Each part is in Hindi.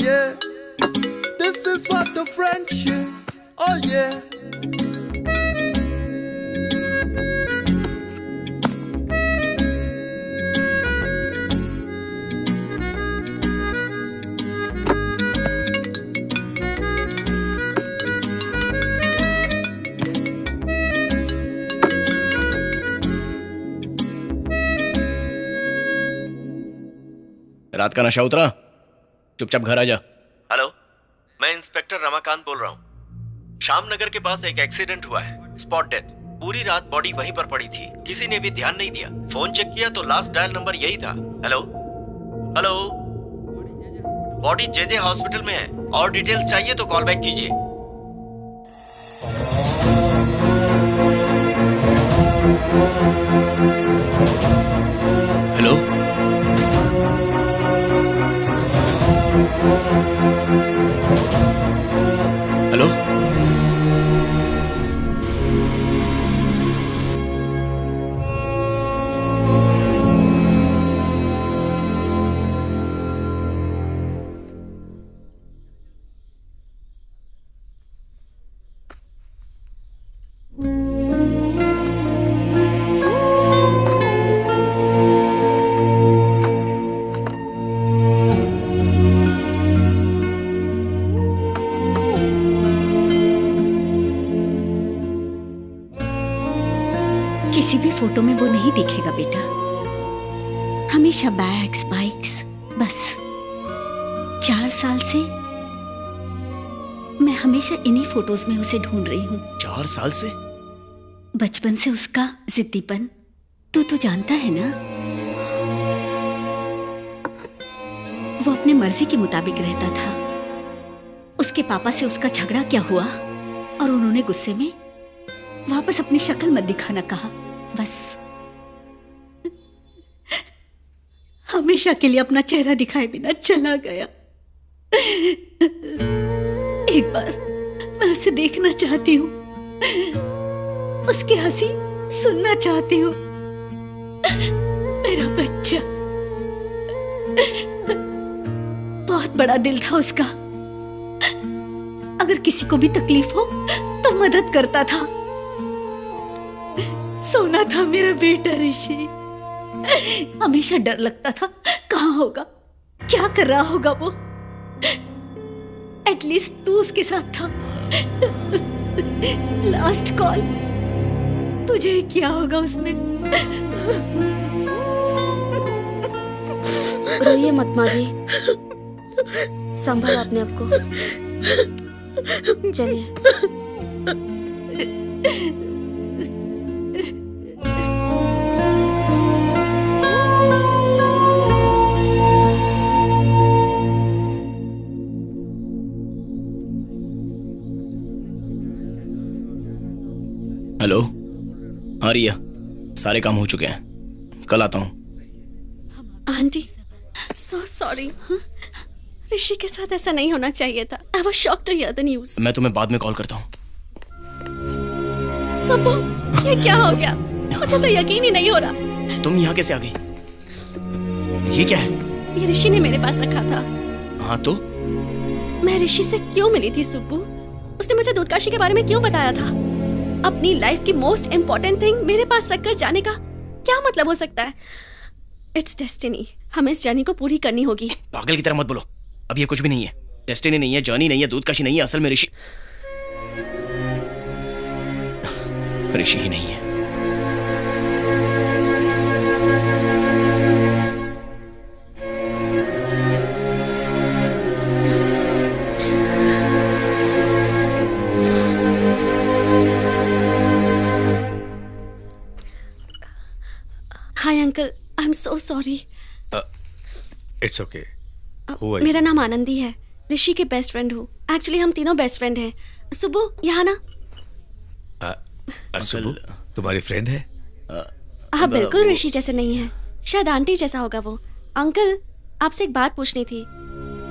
yeah. This is what the friendship. Oh yeah. रात का नशा उतरा, चुपचाप घर आ जा। हेलो, मैं इंस्पेक्टर रमाकांत बोल रहा हूँ। श्यामनगर के पास एक एक्सीडेंट हुआ है, स्पॉट डेथ। पूरी रात बॉडी वहीं पर पड़ी थी, किसी ने भी ध्यान नहीं दिया। फोन चेक किया तो लास्ट डायल नंबर यही था। Hello hello, body JJ hospital में है, और डिटेल्स चाहिए तो कॉल बैक कीजिए। हेलो, हेलो, किसी भी फोटो में वो नहीं दिखेगा बेटा। हमेशा बैग्स, बाइक्स, बस 4 साल से मैं हमेशा इन्हीं फोटोज में उसे ढूंढ रही हूँ। 4 साल से? बचपन से उसका जिद्दीपन तू तो जानता है ना। वो अपने मर्जी के मुताबिक रहता था। उसके पापा से उसका झगड़ा क्या हुआ और उन्होंने गुस्से में वापस अपनी शक्ल मत दिखाना कहा। बस हमेशा के लिए अपना चेहरा दिखाए बिना चला गया। एक बार मैं उसे देखना चाहती हूँ, उसकी हंसी सुनना चाहती हूँ। मेरा बच्चा, बहुत बड़ा दिल था उसका। अगर किसी को भी तकलीफ हो तो मदद करता था। सोना था मेरा बेटा ऋषि। हमेशा डर लगता था कहाँ होगा, क्या कर रहा होगा वो। एटलीस्ट तू उसके साथ था। लास्ट कॉल तुझे किया होगा उसने। रोइए मत माँ जी, संभालो अपने आप को। चलिए। हेलो, हाँ रिया, सारे काम हो चुके हैं, कल आता हूँ। Aunty, so sorry. ऋषि के साथ ऐसा नहीं होना चाहिए था। I was shocked to hear the news. मैं तुम्हें बाद में कॉल करता हूँ। सुब्बू, ये क्या हो गया? मुझे तो यकीन ही नहीं हो रहा। तुम यहाँ कैसे आ गई? ये क्या है? ये ऋषि ने मेरे पास रखा था। हाँ तो? मैं ऋषि से क्यों मिली थी सुब्बू? उसने मुझे दूधकाशी के बारे में क्यों बताया था? अपनी लाइफ की मोस्ट इम्पोर्टेंट थिंग मेरे पास रखकर जाने का क्या मतलब हो सकता है? It's destiny. हमें इस जर्नी को पूरी करनी होगी। पागल की तरह मत बोलो, अब ये कुछ भी नहीं है। डेस्टिनी नहीं है, जर्नी नहीं है, दूधकाशी नहीं है, असल में ऋषि ही नहीं है। Hi uncle, I am so sorry. It's okay. मेरा नाम आनंदी है, ऋषि के बेस्ट फ्रेंड हूँ। एक्चुअली हम तीनों बेस्ट फ्रेंड हैं। सुब्बू, यहाँ ना। सुब्बू तुम्हारी फ्रेंड है? हाँ, बिल्कुल ऋषि जैसे नहीं है, शायद आंटी जैसा होगा वो। अंकल, आपसे एक बात पूछनी थी।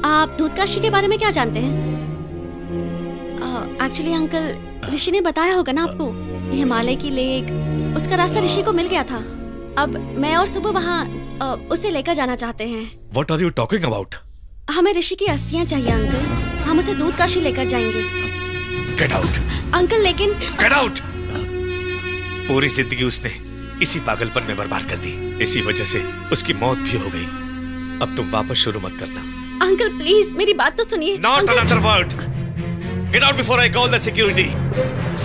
आप दूधकाशी के बारे में क्या जानते हैं? एक्चुअली अंकल, ऋषि ने बताया होगा ना आपको, हिमालय की लेक, उसका रास्ता ऋषि को मिल गया था। अब मैं और सुबह वहाँ उसे लेकर जाना चाहते हैं। What are you talking about? हमें ऋषि की अस्थियां चाहिए अंकल। हम उसे दूध काशी लेकर जाएंगे। गेट आउट, अंकल लेकिन गेट आउट। पूरी जिंदगी उसने इसी पागलपन में बर्बाद कर दी, इसी वजह से उसकी मौत भी हो गई। अब तुम वापस शुरू मत करना। अंकल प्लीज मेरी बात तो सुनिए। Not another word. Get out before I call the security.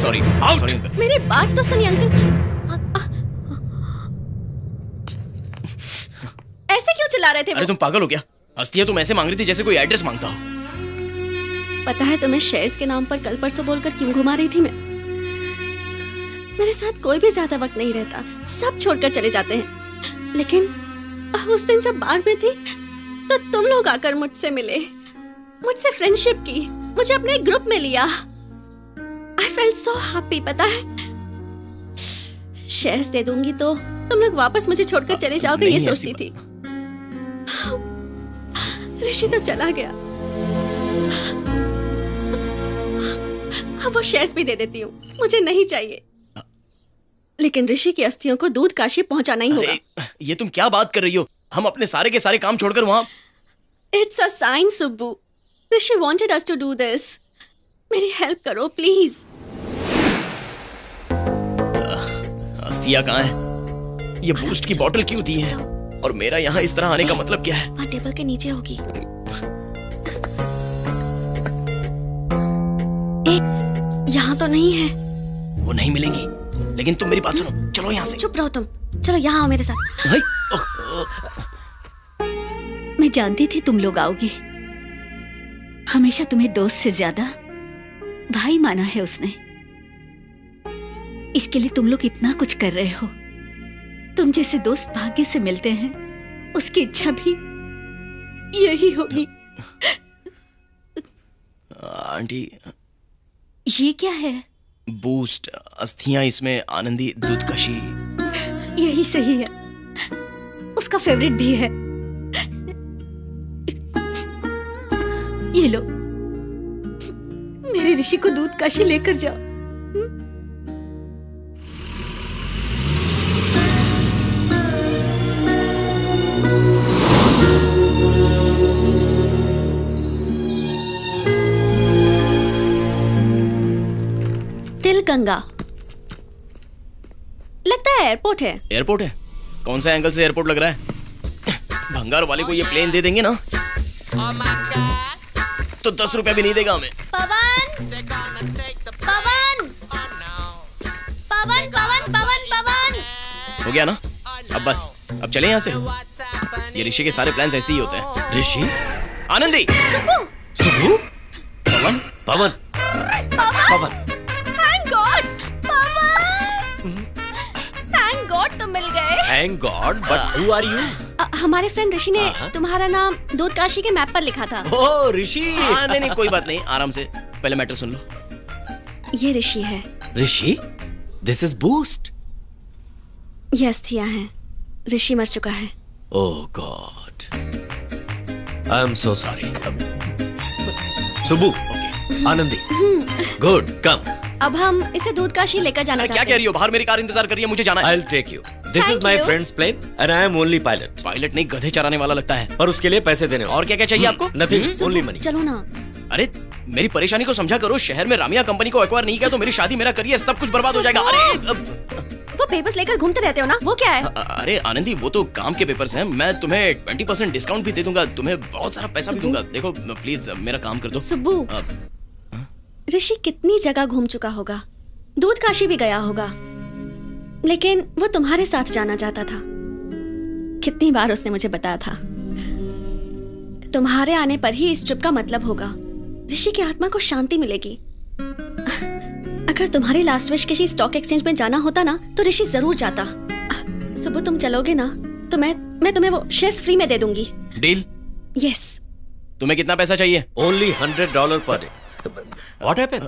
Sorry Out. Sorry uncle. मेरी बात तो सुनिए अंकल। ऐसे क्यों चिल्ला रहे थे अरे वो? तुम पागल हो क्या? अस्थियां तुम ऐसे मांग रही थी जैसे कोई एड्रेस मांगता हो। पता है तुम्हें शेयर्स के नाम पर कल परसों बोलकर क्यों घुमा रही थी मैं? मेरे साथ कोई भी ज्यादा वक्त नहीं रहता, सब छोड़कर चले जाते हैं। लेकिन उस दिन जब बार में थी तो तुम लोग आकर मुझसे मिले, मुझसे फ्रेंडशिप की, मुझे अपने ग्रुप में लिया। I felt so happy. पता है शेयर्स दे दूंगी तो तुम लोग वापस मुझे छोड़कर चले जाओगे, ये नहीं, सोचती ऐसी थी। ऋषि तो चला गया, अब वो शेयर्स भी दे देती हूँ, मुझे नहीं चाहिए। लेकिन ऋषि की अस्थियों को दूध काशी पहुंचाना ही होगा। अरे ये तुम क्या बात कर रही हो? हम अपने सारे के सारे काम छोड़कर वहां। It's a sign Subbu. Rishi wanted us to do this. मेरी हेल्प करो प्लीज। अस्थियां कहाँ है? ये बूस्ट की बोतल क्यों दी है? और मेरा यहाँ इस तरह आने का मतलब क्या है? वहाँ टेबल के नीचे होगी। यहाँ तो नहीं है। वो नहीं मिलेंगी। लेकिन तुम मेरी बात सुनो, चलो यहाँ से। चुप रहो तुम, चलो यहाँ आओ मेरे साथ। हाय, मैं जानती थी तुम लोग आओगे। हमेशा तुम्हें दोस्त से ज्यादा भाई माना है उसने। इसके लिए तुम लोग इतना कुछ कर रहे हो। तुम जैसे दोस्त भाग्य से मिलते हैं, उसकी इच्छा भी यही होगी। आंटी ये क्या है? बूस्ट, अस्थियां, इसमें आनंदी, दूध काशी। यही सही है, उसका फेवरेट भी है। ये लो, मेरे ऋषि को दूध काशी लेकर जाओ। तिलगंगा लगता है एयरपोर्ट है। एयरपोर्ट है? कौन सा एंगल से एयरपोर्ट लग रहा है? भंगार वाले को ये प्लेन दे देंगे ना तो 10 रुपया भी नहीं देगा हमें। पवन पवन पवन पवन पवन पवन। हो गया ना? अब बस, अब चले यहाँ से। ये ऋषि के सारे प्लान्स ऐसे ही होते हैं। ऋषि, आनंदी, सुबू, पवन, पवन, पवन। थैंक गॉड पवन, थैंक गॉड तुम मिल गए। Thank God, but who are you? हमारे फ्रेंड ऋषि ने तुम्हारा नाम दूध काशी के मैप पर लिखा था। Oh, ऋषि। नहीं नहीं, कोई बात नहीं, आराम से। पहले मैटर सुन लो। ये ऋषि है। ऋषि, this is Boost. ये अस्थियां हैं। ऋषि मर चुका है। Oh God. I am so sorry. Subbu, Anandi, good, come. अब हम इसे दूध काशी लेकर जाना अरे क्या चाहते कह रही हो? बाहर मेरी कार इंतजार कर रही है, मुझे जाना है। I'll take you. This Thank is my you. friend's plane and I am only pilot. Pilot नहीं, गधे चराने वाला लगता है। पर उसके लिए पैसे देने और क्या क्या चाहिए आपको? Nothing, हम्म? only money. चलो ना। अरे मेरी परेशानी को समझा करो। शहर में रामिया कंपनी को एक्वायर नहीं किया तो मेरी शादी, मेरा करियर, सब कुछ बर्बाद हो जाएगा। वो पेपर्स लेकर घूमते रहते हो ना, वो क्या है? अरे आनंदी, वो तो काम के पेपर्स हैं। मैं तुम्हें 20% डिस्काउंट भी दे दूंगा, तुम्हें बहुत सारा पैसा भी दूंगा। देखो प्लीज मेरा काम कर दो। सुब्बू, ऋषि कितनी जगह घूम चुका होगा, दूध काशी भी गया होगा, लेकिन वो तुम्हारे साथ जाना चाहता था। कितनी बार उसने मुझे बताया था तुम्हारे आने पर ही इस ट्रिप का मतलब होगा। ऋषि की आत्मा को शांति मिलेगी। अगर तुम्हारी लास्ट विश किसी स्टॉक एक्सचेंज में जाना होता ना तो ऋषि जरूर जाता। सुबह तुम चलोगे ना तो मैं तुम्हें वो शेयर्स फ्री में दे दूंगी। डील? यस। तुम्हें कितना पैसा चाहिए? Only $100 per day. What happened?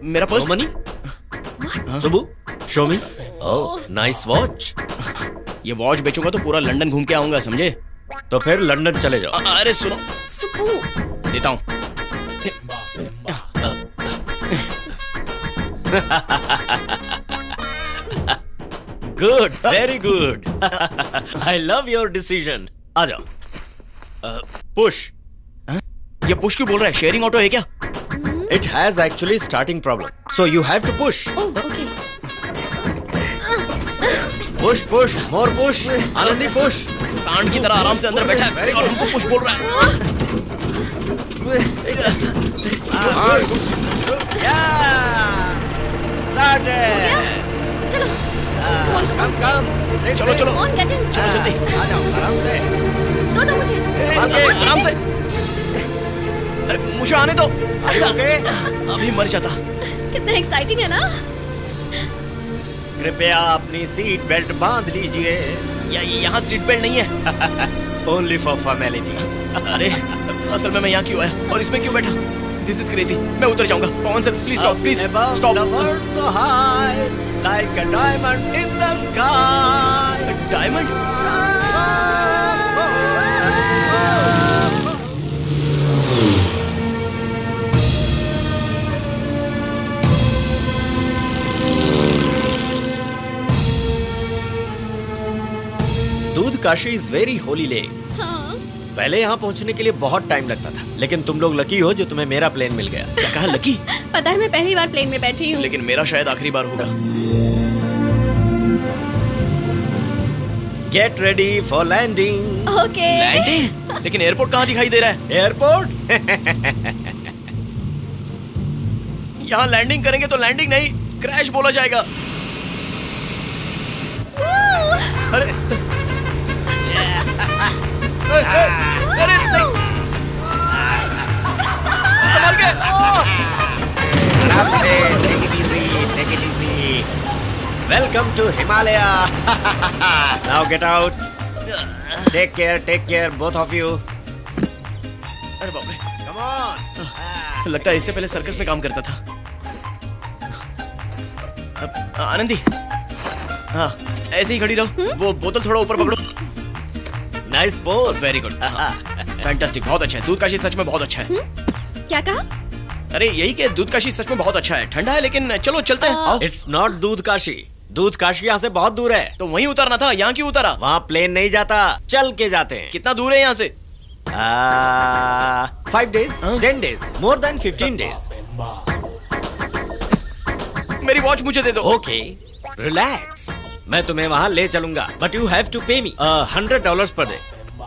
मेरा purse. No money? Subbu, show me. Oh, nice watch. ये वॉच बेचूंगा तो पूरा लंदन घूम के आऊंगा, समझे? तो फिर लंदन चले जाओ। अरे सुनो, सुब्बू, देता हूँ। Good, very good. I love your decision. आ जाओ। Push. ये पुश क्यों बोल रहा है? शेयरिंग ऑटो है क्या? It has actually starting problem. So you have to push. Oh okay Push. More push. Anandi push. सांड की तरह आराम से अंदर बैठा है और हमको पुश बोल रहा है। Started. चलो Come. चलो चलो ऑन गेट इन चलो जल्दी आ जाओ आराम से. दो मुझे आराम से। अरे मुझे आने दो। Are you okay? अभी मर जाता। कितना एक्साइटिंग है ना कृपया अपनी सीट बेल्ट बांध लीजिए. यहाँ सीट बेल्ट नहीं है। Only for formality. अरे असल में मैं यहाँ क्यों आया और इसमें क्यों बैठा? This is crazy. मैं उतर जाऊंगा। Pawan sir please stop, please Above stop. the world so high, like a diamond in the sky. Diamond? Dudh Kashi is very holy lake. हाँ पहले यहाँ पहुँचने के लिए बहुत टाइम लगता था, लेकिन तुम लोग लकी हो जो तुम्हें मेरा प्लेन मिल गया. क्या कहा लकी? पता है मैं पहली बार प्लेन में बैठी हूँ लेकिन मेरा शायद आखिरी बार होगा। Get ready for landing. Okay landing? लेकिन एयरपोर्ट कहाँ दिखाई दे रहा है? एयरपोर्ट. यहाँ लैंडिंग करेंगे तो लैंडिंग नहीं, क्रैश बोला जाएगा। अरे अरे नहीं। संभाल के। आराम से. Take it easy. Welcome to Himalaya. Now get out. Take care, both of you. अरे बाप रे, Come on. लगता है इससे पहले सर्कस में काम करता था। आनंदी, हाँ ऐसे ही खड़ी रहो। वो बोतल थोड़ा ऊपर पकड़ो। Nice pose. Very good, fantastic, बहुत अच्छा है। दूध काशी सच में बहुत अच्छा है। क्या कहा अरे यही कि दूध काशी सच में बहुत अच्छा है। ठंडा है लेकिन चलो चलते हैं। आओ। It's not दूध काशी. दूध काशी यहाँ से बहुत दूर है. तो वहीं उतरना था, यहाँ क्यों उतरा? वहाँ प्लेन नहीं जाता, चल के जाते हैं. कितना दूर है यहाँ से? 5 days, 10 days, more than 15 days. मेरी वॉच मुझे दे दो। Okay, relax. मैं तुम्हें वहाँ ले चलूंगा, but you have to pay me $100 per day.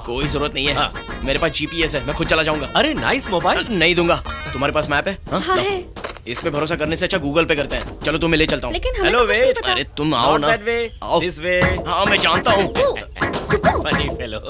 कोई जरूरत नहीं है। हाँ। मेरे पास जीपीएस है, मैं खुद चला जाऊंगा। अरे नाइस मोबाइल. नहीं दूंगा। तुम्हारे पास मैप है? हाँ लो। है इस पे भरोसा करने से अच्छा गूगल पे करते हैं। चलो तुम्हें ले चलता हूँ। लेकिन हमें Hello, तो कुछ नहीं wait. पता अरे तुम आओ Not ना। that way, आओ। this way. हाँ मैं जानता हूँ। सुप्पू Funny fellow.